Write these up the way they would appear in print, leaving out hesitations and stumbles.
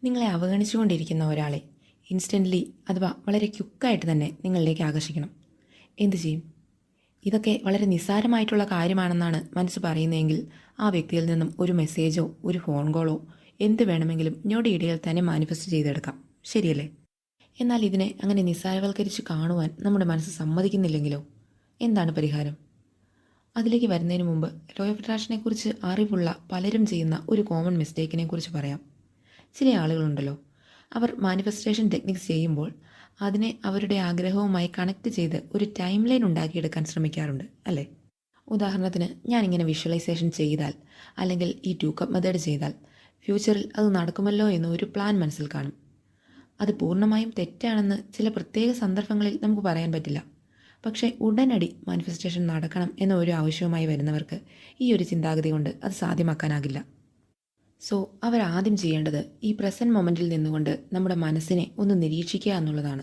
നിങ്ങളെ അവഗണിച്ചുകൊണ്ടിരിക്കുന്ന ഒരാളെ ഇൻസ്റ്റൻ്റ്ലി അഥവാ വളരെ ക്യുക്കായിട്ട് തന്നെ നിങ്ങളിലേക്ക് ആകർഷിക്കണം. എന്തു ചെയ്യും? ഇതൊക്കെ വളരെ നിസ്സാരമായിട്ടുള്ള കാര്യമാണെന്നാണ് മനസ്സ് പറയുന്നതെങ്കിൽ ആ വ്യക്തിയിൽ നിന്നും ഒരു മെസ്സേജോ ഒരു ഫോൺ കോളോ എന്ത് വേണമെങ്കിലും ഞൊടിയിടയിൽ തന്നെ മാനിഫെസ്റ്റ് ചെയ്തെടുക്കാം. ശരിയല്ലേ? എന്നാൽ ഇതിനെ അങ്ങനെ നിസ്സാരവൽക്കരിച്ച് കാണുവാൻ നമ്മുടെ മനസ്സ് സമ്മതിക്കുന്നില്ലെങ്കിലോ? എന്താണ് പരിഹാരം? അതിലേക്ക് വരുന്നതിന് മുമ്പ് ലോ ഓഫ് അട്രാക്ഷനെക്കുറിച്ച് അറിവുള്ള പലരും ചെയ്യുന്ന ഒരു കോമൺ മിസ്റ്റേക്കിനെ കുറിച്ച് പറയാം. ചില ആളുകളുണ്ടല്ലോ, അവർ മാനിഫെസ്റ്റേഷൻ ടെക്നിക്സ് ചെയ്യുമ്പോൾ അതിനെ അവരുടെ ആഗ്രഹവുമായി കണക്ട് ചെയ്ത് ഒരു ടൈം ലൈൻ ഉണ്ടാക്കിയെടുക്കാൻ ശ്രമിക്കാറുണ്ട്, അല്ലേ? ഉദാഹരണത്തിന്, ഞാനിങ്ങനെ വിഷ്വലൈസേഷൻ ചെയ്താൽ അല്ലെങ്കിൽ ഈ 2 കപ്പ് മെത്തേഡ് ചെയ്താൽ ഫ്യൂച്ചറിൽ അത് നടക്കുമല്ലോ എന്ന് ഒരു പ്ലാൻ മനസ്സിൽ കാണും. അത് പൂർണ്ണമായും തെറ്റാണെന്ന് ചില പ്രത്യേക സന്ദർഭങ്ങളിൽ നമുക്ക് പറയാൻ പറ്റില്ല. പക്ഷേ ഉടനടി മാനിഫെസ്റ്റേഷൻ നടക്കണം എന്ന ഒരു ആവശ്യവുമായി വരുന്നവർക്ക് ഈ ഒരു ചിന്താഗതി കൊണ്ട് അത് സാധ്യമാക്കാനാകില്ല. സോ അവരാദ്യം ചെയ്യേണ്ടത് ഈ പ്രസൻറ്റ് മൊമെൻറ്റിൽ നിന്നുകൊണ്ട് നമ്മുടെ മനസ്സിനെ ഒന്ന് നിരീക്ഷിക്കുക എന്നുള്ളതാണ്.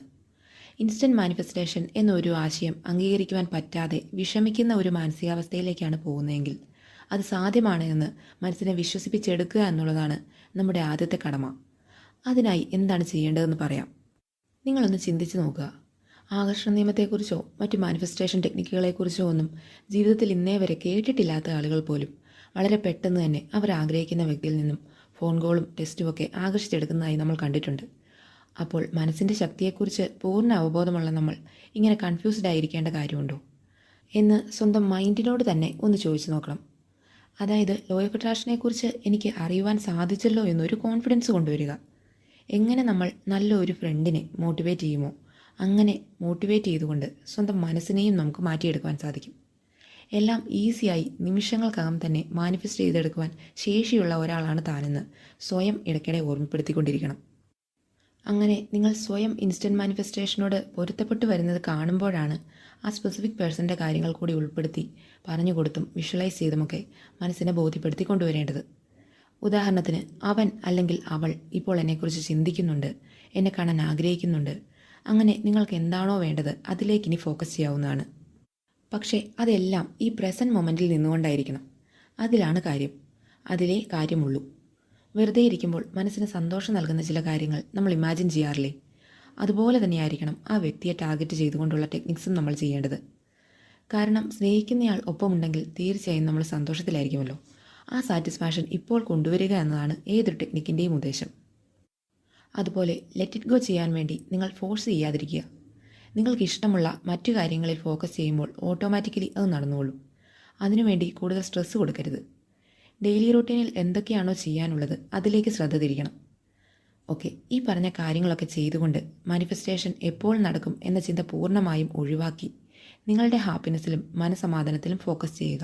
ഇൻസ്റ്റൻറ്റ് മാനിഫെസ്റ്റേഷൻ എന്നൊരു ആശയം അംഗീകരിക്കുവാൻ പറ്റാതെ വിഷമിക്കുന്ന ഒരു മാനസികാവസ്ഥയിലേക്കാണ് പോകുന്നതെങ്കിൽ അത് സാധ്യമാണ് എന്ന് മനസ്സിനെ വിശ്വസിപ്പിച്ചെടുക്കുക എന്നുള്ളതാണ് നമ്മുടെ ആദ്യത്തെ കടമ. അതിനായി എന്താണ് ചെയ്യേണ്ടതെന്ന് പറയാം. നിങ്ങളൊന്ന് ചിന്തിച്ച് നോക്കുക. ആകർഷണ നിയമത്തെക്കുറിച്ചോ മറ്റു മാനിഫെസ്റ്റേഷൻ ടെക്നിക്കുകളെക്കുറിച്ചോ ഒന്നും ജീവിതത്തിൽ ഇന്നേ വരെ കേട്ടിട്ടില്ലാത്ത ആളുകൾ പോലും വളരെ പെട്ടെന്ന് തന്നെ അവർ ആഗ്രഹിക്കുന്ന വ്യക്തിയിൽ നിന്നും ഫോൺ കോളും ടെസ്റ്റുമൊക്കെ ആകർഷിച്ചെടുക്കുന്നതായി നമ്മൾ കണ്ടിട്ടുണ്ട്. അപ്പോൾ മനസ്സിൻ്റെ ശക്തിയെക്കുറിച്ച് പൂർണ്ണ അവബോധമുള്ള നമ്മൾ ഇങ്ങനെ കൺഫ്യൂസ്ഡ് ആയിരിക്കേണ്ട കാര്യമുണ്ടോ എന്ന് സ്വന്തം മൈൻഡിനോട് തന്നെ ഒന്ന് ചോദിച്ചു നോക്കണം. അതായത് ലോ ഓഫ് അട്രാക്ഷനെക്കുറിച്ച് എനിക്ക് അറിയുവാൻ സാധിച്ചല്ലോ എന്നൊരു കോൺഫിഡൻസ് കൊണ്ടുവരിക. എങ്ങനെ നമ്മൾ നല്ലൊരു ഫ്രണ്ടിനെ മോട്ടിവേറ്റ് ചെയ്യുമോ അങ്ങനെ മോട്ടിവേറ്റ് ചെയ്തുകൊണ്ട് സ്വന്തം മനസ്സിനെയും നമുക്ക് മാറ്റിയെടുക്കുവാൻ സാധിക്കും. എല്ലാം ഈസിയായി നിമിഷങ്ങൾക്കകം തന്നെ മാനിഫെസ്റ്റ് ചെയ്തെടുക്കുവാൻ ശേഷിയുള്ള ഒരാളാണ് താനെന്ന് സ്വയം ഇടയ്ക്കിടെ ഓർമ്മപ്പെടുത്തിക്കൊണ്ടിരിക്കണം. അങ്ങനെ നിങ്ങൾ സ്വയം ഇൻസ്റ്റൻറ്റ് മാനിഫെസ്റ്റേഷനോട് പൊരുത്തപ്പെട്ടു വരുന്നത് കാണുമ്പോഴാണ് ആ സ്പെസിഫിക് പേഴ്സൻ്റെ കാര്യങ്ങൾ കൂടി ഉൾപ്പെടുത്തി പറഞ്ഞു കൊടുത്തും വിഷ്വലൈസ് ചെയ്തുമൊക്കെ മനസ്സിനെ ബോധ്യപ്പെടുത്തി കൊണ്ടുവരേണ്ടത്. ഉദാഹരണത്തിന്, അവൻ അല്ലെങ്കിൽ അവൾ ഇപ്പോൾ എന്നെക്കുറിച്ച് ചിന്തിക്കുന്നുണ്ട്, എന്നെ കാണാൻ ആഗ്രഹിക്കുന്നുണ്ട്. അങ്ങനെ നിങ്ങൾക്ക് എന്താണോ വേണ്ടത് അതിലേക്കിനി ഫോക്കസ് ചെയ്യാവുന്നതാണ്. പക്ഷേ അതെല്ലാം ഈ പ്രസൻറ്റ് മൊമെൻറ്റിൽ നിന്നുകൊണ്ടായിരിക്കണം. അതിലാണ് കാര്യം. അതിലേ കാര്യമുള്ളൂ. വെറുതെ ഇരിക്കുമ്പോൾ മനസ്സിന് സന്തോഷം നൽകുന്ന ചില കാര്യങ്ങൾ നമ്മൾ ഇമാജിൻ ചെയ്യാറില്ലേ? അതുപോലെ തന്നെയായിരിക്കണം ആ വ്യക്തിയെ ടാർഗറ്റ് ചെയ്തുകൊണ്ടുള്ള ടെക്നിക്സും നമ്മൾ ചെയ്യേണ്ടത്. കാരണം സ്നേഹിക്കുന്നയാൾ ഒപ്പമുണ്ടെങ്കിൽ തീർച്ചയായും നമ്മൾ സന്തോഷത്തിലായിരിക്കുമല്ലോ. ആ സാറ്റിസ്ഫാക്ഷൻ ഇപ്പോൾ കൊണ്ടുവരിക എന്നതാണ് ഏതൊരു ടെക്നിക്കിൻ്റെയും ഉദ്ദേശം. അതുപോലെ ലെറ്റ് ഇറ്റ് ഗോ ചെയ്യാൻ വേണ്ടി നിങ്ങൾ ഫോഴ്സ് ചെയ്യാതിരിക്കുക. നിങ്ങൾക്ക് ഇഷ്ടമുള്ള മറ്റു കാര്യങ്ങളിൽ ഫോക്കസ് ചെയ്യുമ്പോൾ ഓട്ടോമാറ്റിക്കലി അത് നടന്നുകൊള്ളും. അതിനുവേണ്ടി കൂടുതൽ സ്ട്രെസ്സ് കൊടുക്കരുത്. ഡെയിലി റൂട്ടീനിൽ എന്തൊക്കെയാണോ ചെയ്യാനുള്ളത് അതിലേക്ക് ശ്രദ്ധ തിരിക്കണം. ഓക്കെ, ഈ പറഞ്ഞ കാര്യങ്ങളൊക്കെ ചെയ്തുകൊണ്ട് മാനിഫെസ്റ്റേഷൻ എപ്പോൾ നടക്കും എന്ന ചിന്ത പൂർണ്ണമായും ഒഴിവാക്കി നിങ്ങളുടെ ഹാപ്പിനെസ്സിലും മനസ്സമാധാനത്തിലും ഫോക്കസ് ചെയ്യുക.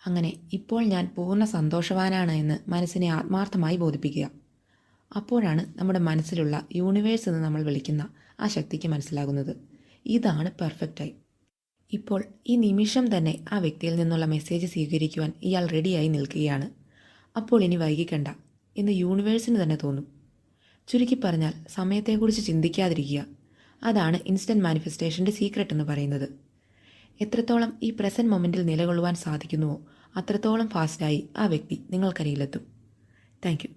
അങ്ങനെ ഇപ്പോൾ ഞാൻ പൂർണ്ണ സന്തോഷവാനാണ് എന്ന് മനസ്സിനെ ആത്മാർത്ഥമായി ബോധിപ്പിക്കുക. അപ്പോഴാണ് നമ്മുടെ മനസ്സിലുള്ള യൂണിവേഴ്സ് എന്ന് നമ്മൾ വിളിക്കുന്ന ആ ശക്തിക്ക് മനസ്സിലാകുന്നത് ഇതാണ് പെർഫെക്റ്റ് ടൈം. ഇപ്പോൾ ഈ നിമിഷം തന്നെ ആ വ്യക്തിയിൽ നിന്നുള്ള മെസ്സേജ് സ്വീകരിക്കുവാൻ ഇയാൾ റെഡിയായി നിൽക്കുകയാണ്. അപ്പോൾ ഇനി വൈകിക്കണ്ട എന്ന് യൂണിവേഴ്സിന് തന്നെ തോന്നും. ചുരുക്കി പറഞ്ഞാൽ സമയത്തെക്കുറിച്ച് ചിന്തിക്കാതിരിക്കുക. അതാണ് ഇൻസ്റ്റൻറ്റ് മാനിഫെസ്റ്റേഷൻ്റെ സീക്രട്ട് എന്ന് പറയുന്നത്. എത്രത്തോളം ഈ പ്രസൻറ്റ് മൊമെൻറ്റിൽ നിലകൊള്ളുവാൻ സാധിക്കുന്നുവോ അത്രത്തോളം ഫാസ്റ്റായി ആ വ്യക്തി നിങ്ങൾക്കരികിലെത്തും. Thank you.